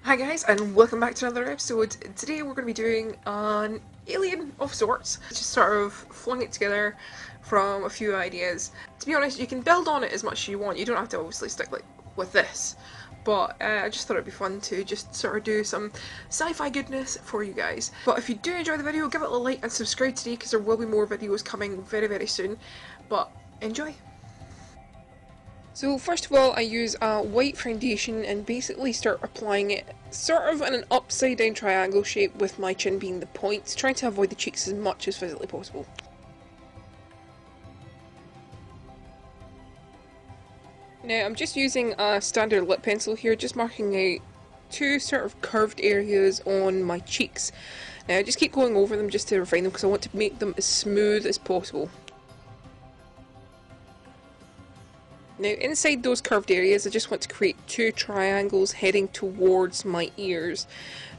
Hi guys, and welcome back to another episode. Today we're going to be doing an alien of sorts. Just sort of flung it together from a few ideas. To be honest, you can build on it as much as you want. You don't have to obviously stick with this. But I just thought it'd be fun to just sort of do some sci-fi goodness for you guys. But if you do enjoy the video, give it a like and subscribe today because there will be more videos coming very soon. But enjoy! So first of all, I use a white foundation and basically start applying it sort of in an upside down triangle shape with my chin being the point, trying to avoid the cheeks as much as physically possible. Now I'm just using a standard lip pencil here, just marking out two sort of curved areas on my cheeks. Now I just keep going over them just to refine them because I want to make them as smooth as possible. Now inside those curved areas I just want to create two triangles heading towards my ears.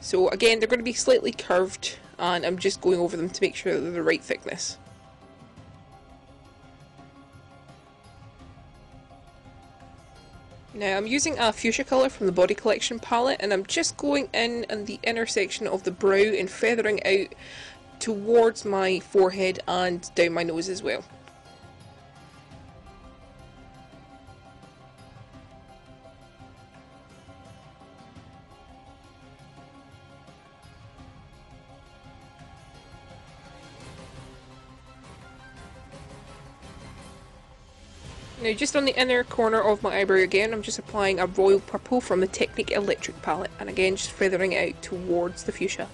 So again, they're going to be slightly curved and I'm just going over them to make sure they're the right thickness. Now I'm using a fuchsia colour from the Body Collection palette and I'm just going in the intersection of the brow and feathering out towards my forehead and down my nose as well. Now just on the inner corner of my eyebrow again, I'm just applying a royal purple from the Technic electric palette, and again just feathering it out towards the fuchsia.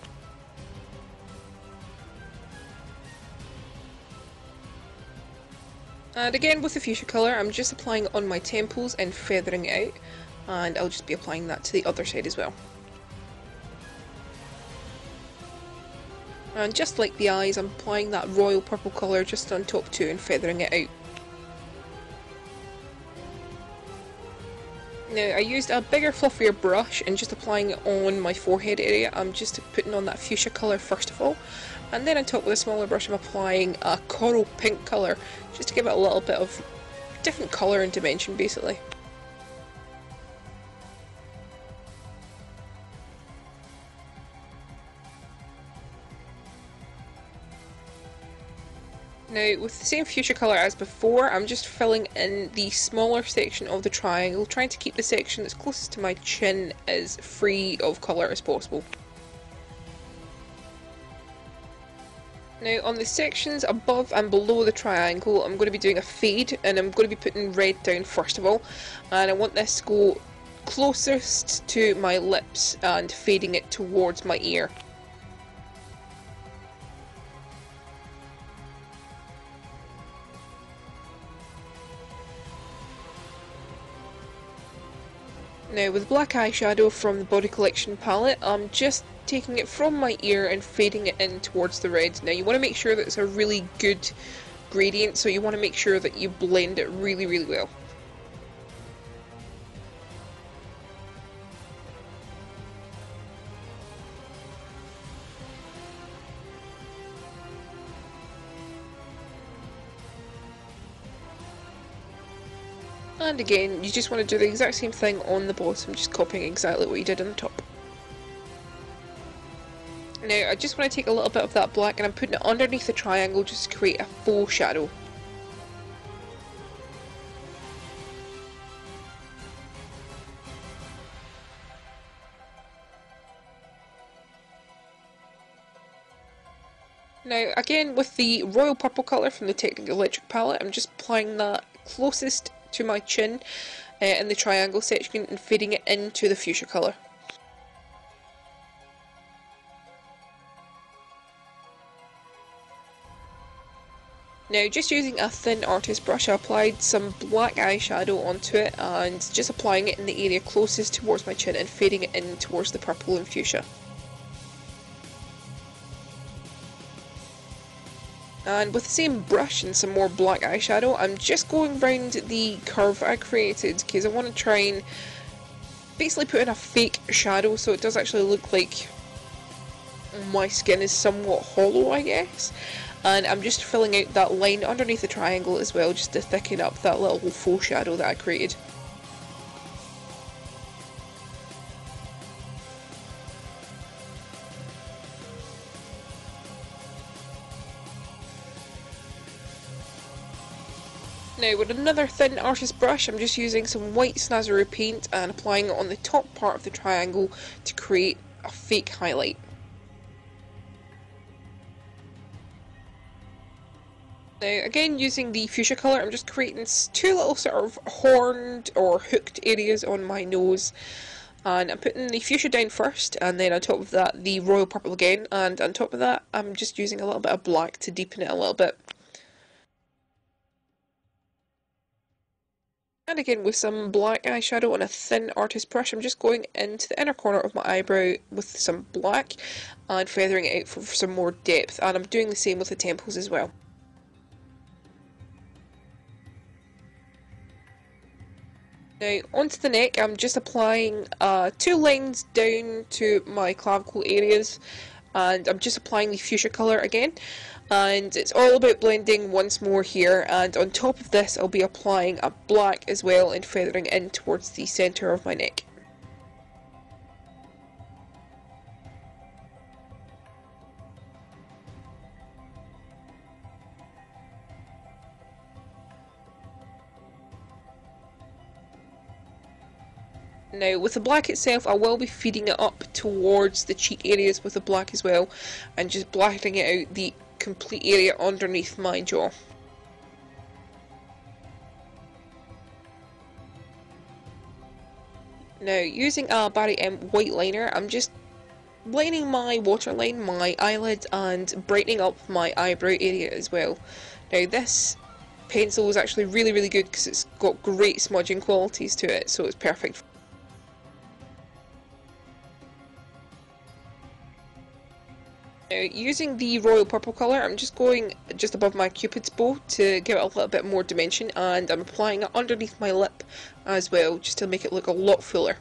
And again with the fuchsia colour, I'm just applying it on my temples and feathering it out, and I'll just be applying that to the other side as well. And just like the eyes, I'm applying that royal purple colour just on top too and feathering it out. Now I used a bigger fluffier brush and just applying it on my forehead area. I'm just putting on that fuchsia colour first of all, and then on top with a smaller brush I'm applying a coral pink colour just to give it a little bit of different colour and dimension basically. Now with the same fuchsia colour as before, I'm just filling in the smaller section of the triangle, trying to keep the section that's closest to my chin as free of colour as possible. Now on the sections above and below the triangle, I'm going to be doing a fade and I'm going to be putting red down first of all, and I want this to go closest to my lips and fading it towards my ear. Now with black eyeshadow from the Body Collection palette, I'm just taking it from my ear and fading it in towards the red. Now you want to make sure that it's a really good gradient, so you want to make sure that you blend it really well. And again, you just want to do the exact same thing on the bottom, just copying exactly what you did on the top. Now, I just want to take a little bit of that black and I'm putting it underneath the triangle just to create a faux shadow. Now, again, with the royal purple colour from the Technic electric palette, I'm just applying that closest to my chin in the triangle section and fading it into the fuchsia colour. Now just using a thin artist brush, I applied some black eyeshadow onto it and just applying it in the area closest towards my chin and fading it in towards the purple and fuchsia. And with the same brush and some more black eyeshadow, I'm just going around the curve I created because I want to try and basically put in a fake shadow so it does actually look like my skin is somewhat hollow, I guess. And I'm just filling out that line underneath the triangle as well, just to thicken up that little faux shadow that I created. Now with another thin artist brush, I'm just using some white Snazaroo paint and applying it on the top part of the triangle to create a fake highlight. Now again, using the fuchsia colour, I'm just creating two little sort of horned or hooked areas on my nose. And I'm putting the fuchsia down first, and then on top of that the royal purple again, and on top of that I'm just using a little bit of black to deepen it a little bit. And again with some black eyeshadow on a thin artist brush, I'm just going into the inner corner of my eyebrow with some black and feathering it out for some more depth, and I'm doing the same with the temples as well. Now onto the neck, I'm just applying two lines down to my clavicle areas, and I'm just applying the fuchsia colour again, and it's all about blending once more here, and on top of this I'll be applying a black as well and feathering in towards the centre of my neck. Now with the black itself, I will be feeding it up towards the cheek areas with the black as well, and just blackening it out the complete area underneath my jaw. Now using a Barry M white liner, I'm just lining my waterline, my eyelid, and brightening up my eyebrow area as well. Now this pencil is actually really good because it's got great smudging qualities to it, so it's perfect. Now, using the royal purple colour, I'm just going just above my cupid's bow to give it a little bit more dimension, and I'm applying it underneath my lip as well, just to make it look a lot fuller.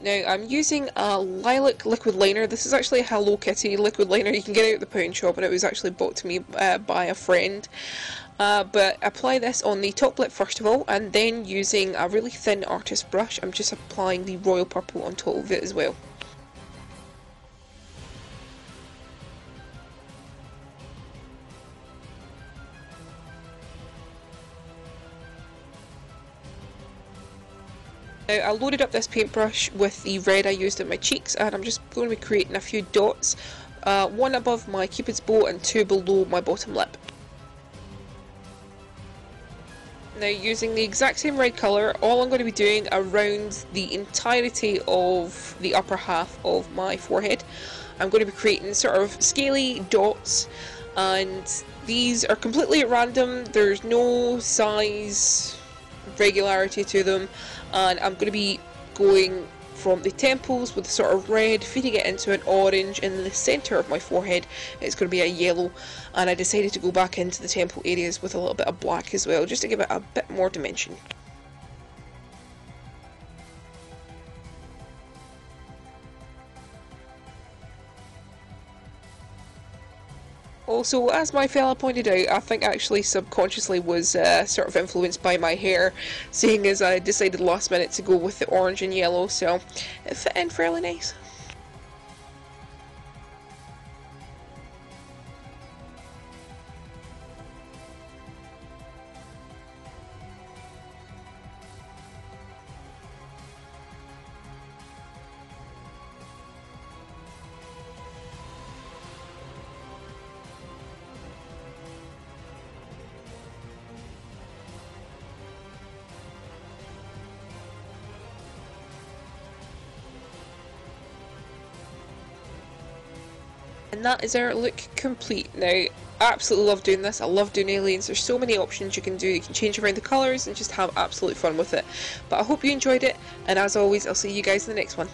Now I'm using a lilac liquid liner. This is actually a Hello Kitty liquid liner. You can get it at the pound shop, and it was actually bought to me by a friend. But apply this on the top lip first of all, and then using a really thin artist brush, I'm just applying the royal purple on top of it as well. Now I loaded up this paintbrush with the red I used in my cheeks, and I'm just going to be creating a few dots, one above my cupid's bow and two below my bottom lip. Now using the exact same red colour, all I'm going to be doing around the entirety of the upper half of my forehead, I'm going to be creating sort of scaly dots, and these are completely at random. There's no size regularity to them, and I'm going to be going from the temples with sort of red, feeding it into an orange, and in the centre of my forehead it's going to be a yellow, and I decided to go back into the temple areas with a little bit of black as well, just to give it a bit more dimension. Also, as my fella pointed out, I think actually subconsciously was sort of influenced by my hair, seeing as I decided last minute to go with the orange and yellow, so it fit in fairly nice. And that is our look complete. Now, I absolutely love doing this. I love doing aliens. There's so many options you can do. You can change around the colours and just have absolute fun with it. But I hope you enjoyed it, and as always, I'll see you guys in the next one.